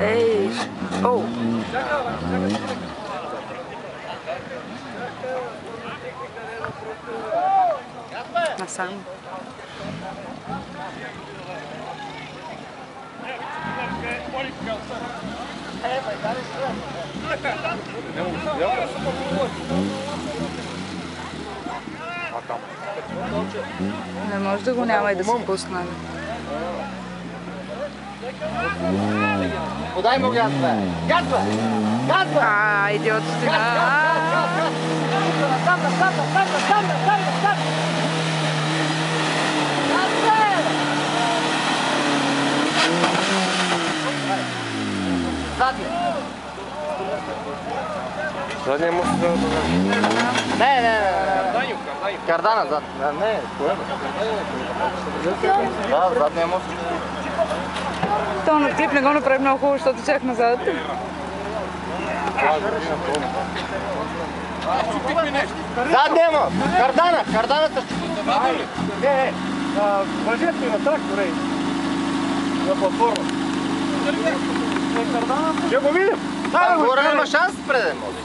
Ей! Оу! Насам. Не може да го няма и да се пусна. Подай му газ, бе! Газ, бе! Газ, бе! Идиотите! Задния мост да... Не. Кардана зад. Не, кое бе? Да, задния мост. Това клип не го направи много хубаво, защото чак назад. Задния мост! Кардана! Карданата ще... Не, въжете на трактора и на платформа. Ще го видим! Горе няма шанс да спре да мост.